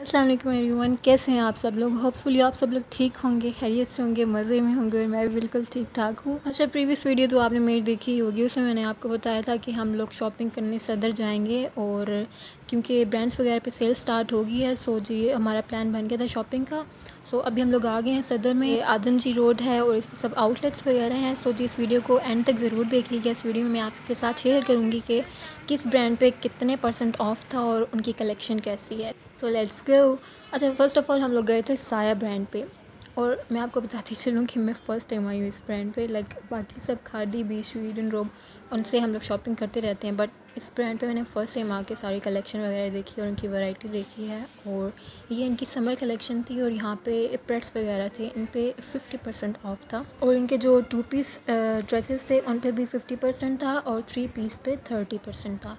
अस्सलाम वालेकुम एवरीवन, कैसे हैं आप सब लोग। होपफुली आप सब लोग ठीक होंगे, खैरियत से होंगे, मज़े में होंगे और मैं भी बिल्कुल ठीक ठाक हूँ। अच्छा, प्रीवियस वीडियो तो आपने मेरी देखी ही होगी, उसमें मैंने आपको बताया था कि हम लोग शॉपिंग करने सदर जाएंगे और क्योंकि ब्रांड्स वगैरह पे सेल स्टार्ट हो गई है, सो जी हमारा प्लान बन गया था शॉपिंग का। सो अभी हम लोग आ गए हैं सदर में। आदम जी रोड है और इस पर सब आउटलेट्स वगैरह हैं। सो जी इस वीडियो को एंड तक ज़रूर देखिएगा। इस वीडियो में मैं आपके साथ शेयर करूँगी कि किस ब्रांड पे कितने % ऑफ था और उनकी कलेक्शन कैसी है। So let's go. अच्छा, फ़र्स्ट ऑफ़ ऑल हम लोग गए थे साया ब्रांड पे और मैं आपको बताती चलूँ कि मैं फ़र्स्ट टाइम आई हूँ इस ब्रांड पे। लाइक बाकी सब खादी बी स्वीडन रोब उनसे हम लोग शॉपिंग करते रहते हैं, बट इस ब्रांड पे मैंने फ़र्स्ट टाइम आके सारी कलेक्शन वगैरह देखी और उनकी वैरायटी देखी है। और ये इनकी समर कलेक्शन थी और यहाँ पे प्रेट्स वगैरह थे, इन पे 50% ऑफ था। और इनके जो 2 पीस ड्रेसेस थे उन पे भी 50% था और 3 पीस पे 30% था।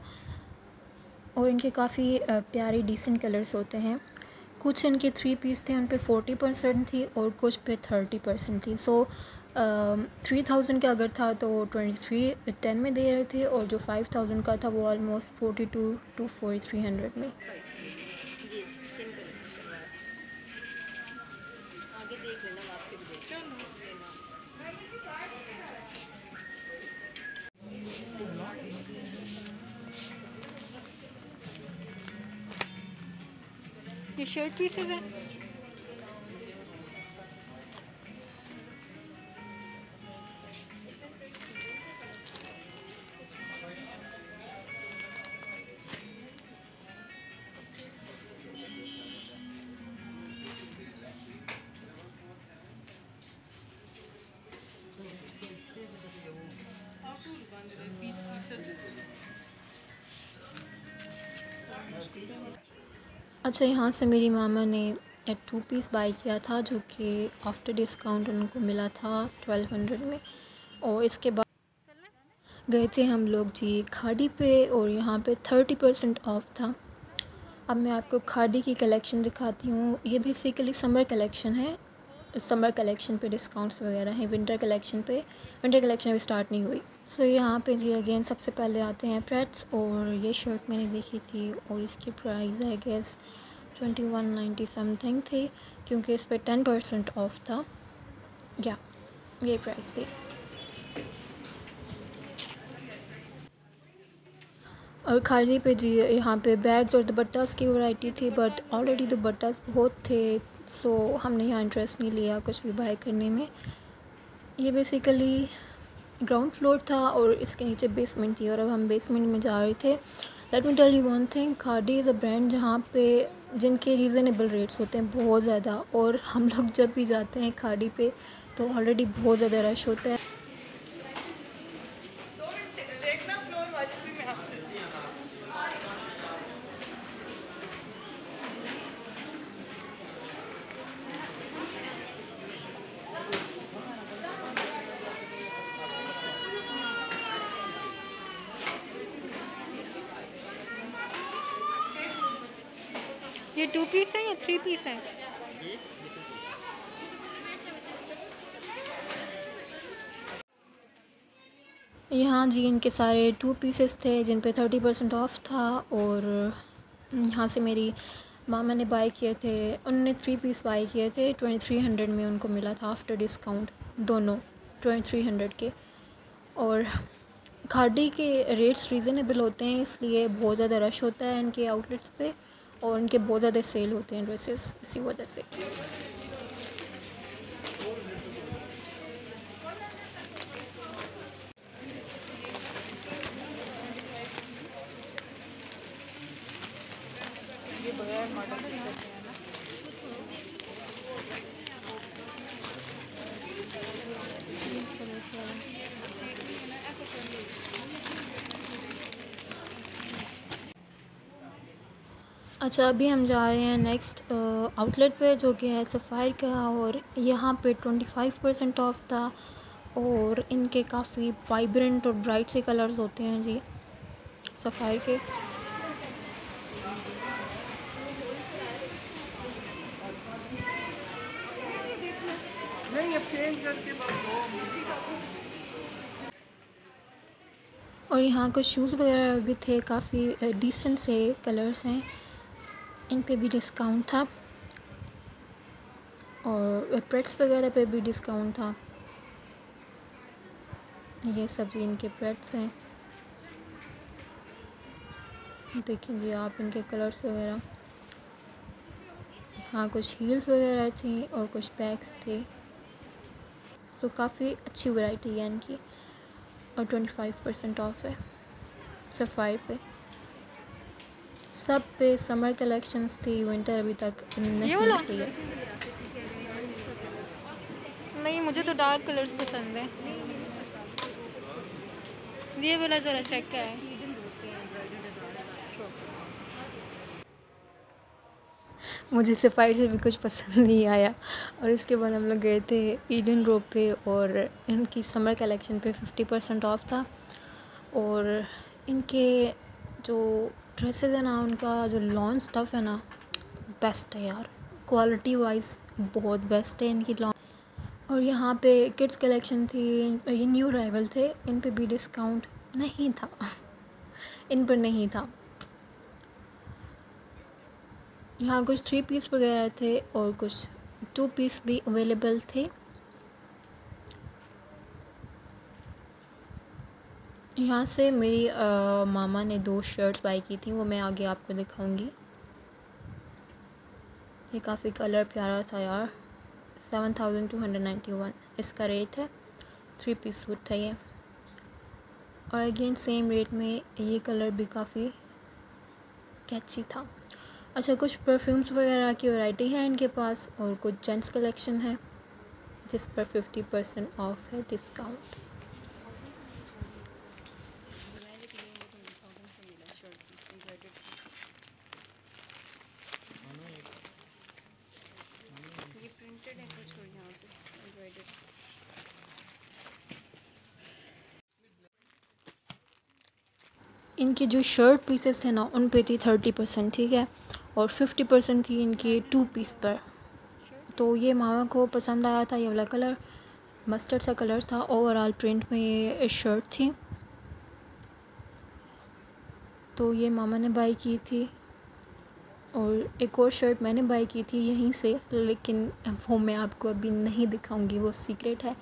और इनके काफ़ी प्यारे डिसेंट कलर्स होते हैं। कुछ इनके 3 पीस थे, उन पे 40% थी और कुछ पे 30% थी। सो 3000 का अगर था तो 2310 में दे रहे थे और जो 5000 का था वो ऑलमोस्ट 42 to 4300 में। ये शर्ट पीसेस हैं। अच्छा, यहाँ से मेरी मामा ने 2 पीस बाई किया था जो कि आफ्टर डिस्काउंट उनको मिला था 1200 में। और इसके बाद गए थे हम लोग जी खाड़ी पे और यहाँ पे 30% ऑफ था। अब मैं आपको खाड़ी की कलेक्शन दिखाती हूँ। ये बेसिकली समर कलेक्शन है। समर कलेक्शन पे डिस्काउंट्स वगैरह हैं। विंटर कलेक्शन अभी स्टार्ट नहीं हुई। सो यहाँ पे जी अगेन सबसे पहले आते हैं प्रेट्स। और ये शर्ट मैंने देखी थी और इसकी प्राइस आई गेस 2190 समथिंग थी, क्योंकि इस पर 10% ऑफ था। या ये प्राइस थी। और खाड़ी पे जी यहाँ पे बैग्स और दुपट्टास की वैरायटी थी, बट ऑलरेडी दुपट्टास बहुत थे, सो हमने यहाँ इंटरेस्ट नहीं लिया कुछ भी बाय करने में। ये बेसिकली ग्राउंड फ्लोर था और इसके नीचे बेसमेंट थी और अब हम बेसमेंट में जा रहे थे। Let me tell you one thing, Khadi is a brand जहाँ पे जिनके रीज़नेबल रेट्स होते हैं बहुत ज़्यादा। और हम लोग जब भी जाते हैं खाड़ी पे तो ऑलरेडी बहुत ज़्यादा रश होता है। ये 2 पीस है या 3 पीस है? यहाँ जी इनके सारे 2 पीसेस थे जिन पे 30% ऑफ था। और यहाँ से मेरी मामा ने बाय किए थे, उन्होंने 3 पीस बाय किए थे। 2300 में उनको मिला था आफ्टर डिस्काउंट, दोनों 2300 के। और खाड़ी के रेट्स रीज़नेबल होते हैं, इसलिए बहुत ज़्यादा रश होता है इनके आउटलेट्स पे और इनके बहुत ज़्यादा सेल होते हैं ड्रेसेस, इसी वजह से। अच्छा, अभी हम जा रहे हैं नेक्स्ट आउटलेट पे जो कि है सफ़ायर का। और यहाँ पे 25% ऑफ था और इनके काफ़ी वाइब्रेंट और ब्राइट से कलर्स होते हैं जी सफ़ायर के। और यहाँ कुछ शूज़ वगैरह भी थे, काफ़ी डिसेंट से कलर्स हैं। इन पे भी डिस्काउंट था और प्रेट्स वगैरह पे भी डिस्काउंट था। ये सब जी इनके प्रेट्स हैं, देखिए जी आप इनके कलर्स वगैरह। हाँ कुछ हील्स वगैरह थी और कुछ बैग्स थे, तो काफ़ी अच्छी वैरायटी है इनकी। और 25% ऑफ है सफ़ायर पे, सब पे समर कलेक्शंस थी, विंटर अभी तक नहीं हुई है। नहीं मुझे तो डार्क कलर्स पसंद है। ये वाला ज़रा चेक का है। मुझे सफ़ायर से भी कुछ पसंद नहीं आया। और इसके बाद हम लोग गए थे ईडन ग्रोव पे और इनकी समर कलेक्शन पे 50% ऑफ था। और इनके जो ड्रेसेस है ना, उनका जो लॉन स्टफ़ है ना, बेस्ट है यार, क्वालिटी वाइज बहुत बेस्ट है इनकी लॉन। और यहाँ पे किड्स कलेक्शन थी, ये न्यू अराइवल थे, इन पे भी डिस्काउंट नहीं था इन पर नहीं था। यहाँ कुछ 3 पीस वगैरह थे और कुछ 2 पीस भी अवेलेबल थे। यहाँ से मेरी मामा ने 2 शर्ट्स बाई की थी, वो मैं आगे आपको दिखाऊंगी। ये काफ़ी कलर प्यारा था यार, 7291 इसका रेट है। 3 पीस सूट था ये। और अगेन सेम रेट में ये कलर भी काफ़ी कैची था। अच्छा कुछ परफ्यूम्स वगैरह की वैरायटी है इनके पास और कुछ जेंट्स कलेक्शन है जिस पर 50% ऑफ है डिस्काउंट। ये प्रिंटेड है कुछ और यहाँ पे एम्ब्रॉयडर्ड। इनके जो शर्ट पीसेस थे ना, उन पे थी 30%, ठीक है, और 50% थी इनकी 2 पीस पर। तो ये मामा को पसंद आया था ये वाला कलर, मस्टर्ड सा कलर था, ओवरऑल प्रिंट में ये शर्ट थी, तो ये मामा ने बाई की थी। और एक और शर्ट मैंने बाई की थी यहीं से, लेकिन वो मैं आपको अभी नहीं दिखाऊंगी, वो सीक्रेट है।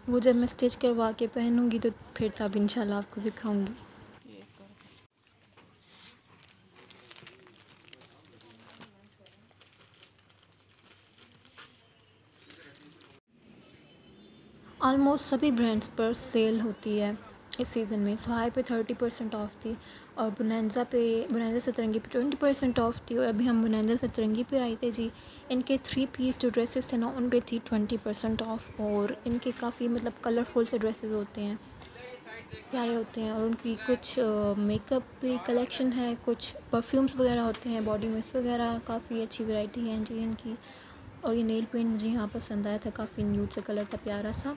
वो जब मैं स्टिच करवा के पहनूंगी तो फिर तब इंशाल्लाह आपको दिखाऊंगी। ऑलमोस्ट सभी ब्रांड्स पर सेल होती है इस सीज़न में। सहाय पे 30% ऑफ थी और बुनैंजा सतरंगी पे 20% ऑफ थी। और अभी हम बुनैंजा सतरंगी पे आए थे जी। इनके 3 पीस जो ड्रेसेस थे ना, उन पे थी 20% ऑफ। और इनके काफ़ी मतलब कलरफुल से ड्रेसेस होते हैं, प्यारे होते हैं। और उनकी कुछ मेकअप भी कलेक्शन है, कुछ परफ्यूम्स वगैरह होते हैं, बॉडी मिस्ट वगैरह, काफ़ी अच्छी वैरायटी है जी इनकी। और ये नेल पेंट मुझे यहाँ पसंद आया था, काफ़ी न्यूड सा कलर था, प्यारा सा,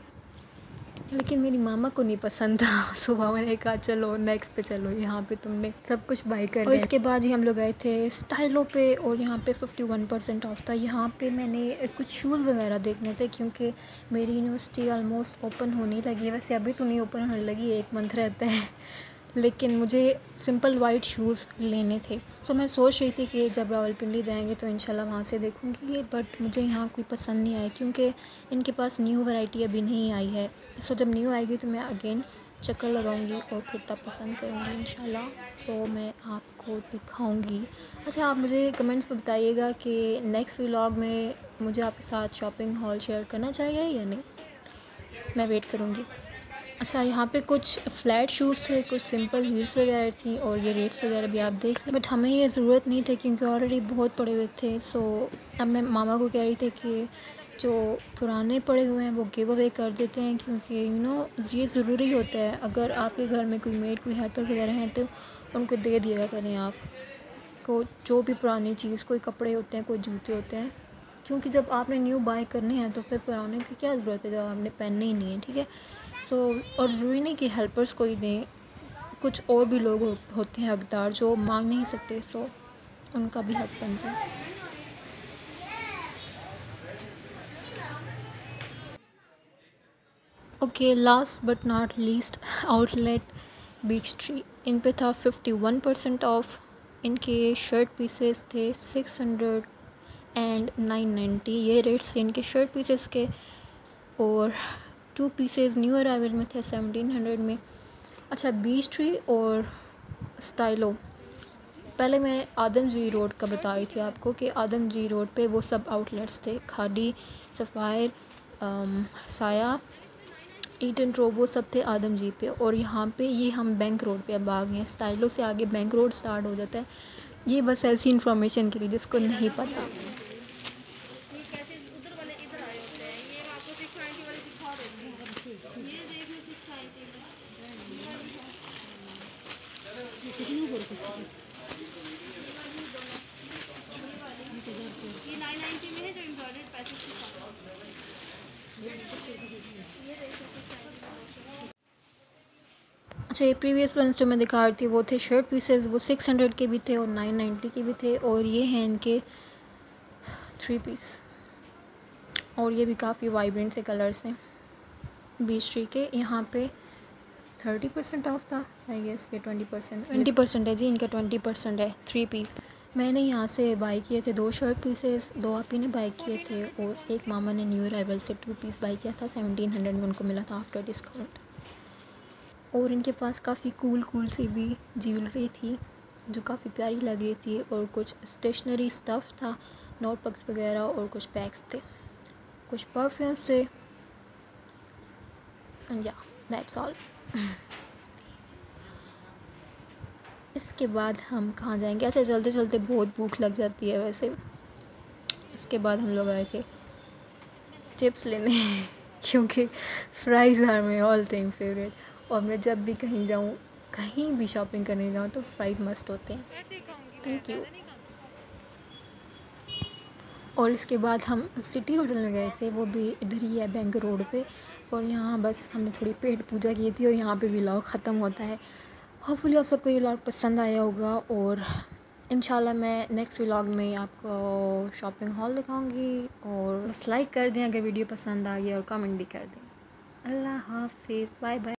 लेकिन मेरी मामा को नहीं पसंद था। सुबह मैंने कहा चलो नेक्स्ट पे चलो, यहाँ पे तुमने सब कुछ बाई कर लिया। और इसके बाद ही हम लोग गए थे स्टाइलो पे और यहाँ पे 51% ऑफ था। यहाँ पे मैंने कुछ शूज़ वगैरह देखने थे क्योंकि मेरी यूनिवर्सिटी ऑलमोस्ट ओपन होने लगी है। वैसे अभी तो नहीं ओपन होने लगी, 1 मंथ रहता है, लेकिन मुझे सिंपल वाइट शूज़ लेने थे। सो मैं सोच रही थी कि जब रावलपिंडी जाएंगे तो इंशाल्लाह वहाँ से देखूँगी, बट मुझे यहाँ कोई पसंद नहीं आया क्योंकि इनके पास न्यू वैरायटी अभी नहीं आई है। सो जब न्यू आएगी तो मैं अगेन चक्कर लगाऊंगी और फिर तब पसंद करूँगी इंशाल्लाह। सो मैं आपको दिखाऊँगी। अच्छा आप मुझे कमेंट्स में बताइएगा कि नेक्स्ट व्लॉग में मुझे आपके साथ शॉपिंग हॉल शेयर करना चाहिए या नहीं, मैं वेट करूँगी। अच्छा यहाँ पे कुछ फ्लैट शूज़ थे, कुछ सिंपल हील्स वगैरह थी और ये रेट्स वगैरह भी आप देख लें, बट हमें ये ज़रूरत नहीं थी क्योंकि ऑलरेडी बहुत पड़े हुए थे। सो अब मैं मामा को कह रही थी कि जो पुराने पड़े हुए हैं वो गिव अवे कर देते हैं क्योंकि ये ज़रूरी होता है। अगर आपके घर में कोई मेड, कोई हेल्पर वगैरह हैं तो उनको दे दिया करें आप को, जो भी पुरानी चीज़, कोई कपड़े होते हैं, कोई जूते होते हैं, क्योंकि जब आपने न्यू बाय करने हैं तो फिर पुराने की क्या ज़रूरत है जब आपने पहनने ही नहीं है, ठीक है। सो और ज़रूरी नहीं कि हेल्पर्स को ही दें, कुछ और भी लोग होते हैं हकदार जो मांग नहीं सकते, सो उनका भी हक बनता है। Okay last but not least, outlet beach tree, इन पे था 51% ऑफ इनके शर्ट पीसेस थे 600 एंड 990, ये रेट्स थे इनके शर्ट पीसेस के। और 2 पीसेस न्यू अराइवल में थे 1700 में। अच्छा, बीच ट्री और स्टाइलो, पहले मैं आदम जी रोड का बता रही थी आपको कि आदम जी रोड पे वो सब आउटलेट्स थे, खादी, सफ़ायर, साया, ईटन ट्रोब, वो सब थे आदम जी पे। और यहाँ पे ये हम बैंक रोड पे अब आ गए हैं। स्टाइलो से आगे बैंक रोड स्टार्ट हो जाता है। ये बस ऐसी इन्फॉर्मेशन के लिए जिसको नहीं पता। अच्छा, ये प्रीवियस वन जो मैं दिखा रही थी वो थे शर्ट पीसेस, वो 600 के भी थे और 990 के भी थे। और ये हैं इनके 3 पीस, और ये भी काफ़ी वाइब्रेंट से कलर्स हैं बीच ट्री के। यहाँ पे 30% ऑफ था आई गेस, ये 20% है जी, इनका 20% है 3 पीस। मैंने यहाँ से बाई किए थे 2 शर्ट पीसेस, 2 आपी ने बाई किए थे और एक मामा ने न्यू अराइवल से 2 पीस बाई किया था। 1700 में उनको मिला था आफ्टर डिस्काउंट। और इनके पास काफ़ी कूल सी भी ज्वेलरी थी जो काफ़ी प्यारी लग रही थी, और कुछ स्टेशनरी स्टफ़ था, नोटबुक्स वगैरह, और कुछ बैग्स थे, कुछ परफ्यूम्स थे, एंड या दैट्स ऑल। इसके बाद हम कहाँ जाएंगे? ऐसे चलते चलते बहुत भूख लग जाती है वैसे। इसके बाद हम लोग आए थे चिप्स लेने क्योंकि fries are my all time favourite, और मैं जब भी कहीं जाऊँ, कहीं भी शॉपिंग करने जाऊँ तो फ्राइज़ मस्ट होते हैं। Thank you. और इसके बाद हम सिटी होटल में गए थे, वो भी इधर ही है बैंक रोड पे। और यहाँ बस हमने थोड़ी पेट पूजा की थी और यहाँ पे व्लॉग ख़त्म होता है। होपफुली आप सबको ये व्लॉग पसंद आया होगा, और इंशाल्लाह मैं नेक्स्ट व्लॉग में आपको शॉपिंग हॉल दिखाऊंगी। और बस लाइक कर दें अगर वीडियो पसंद आ गया, और कमेंट भी कर दें। अल्लाह हाफिज़, बाय बाय।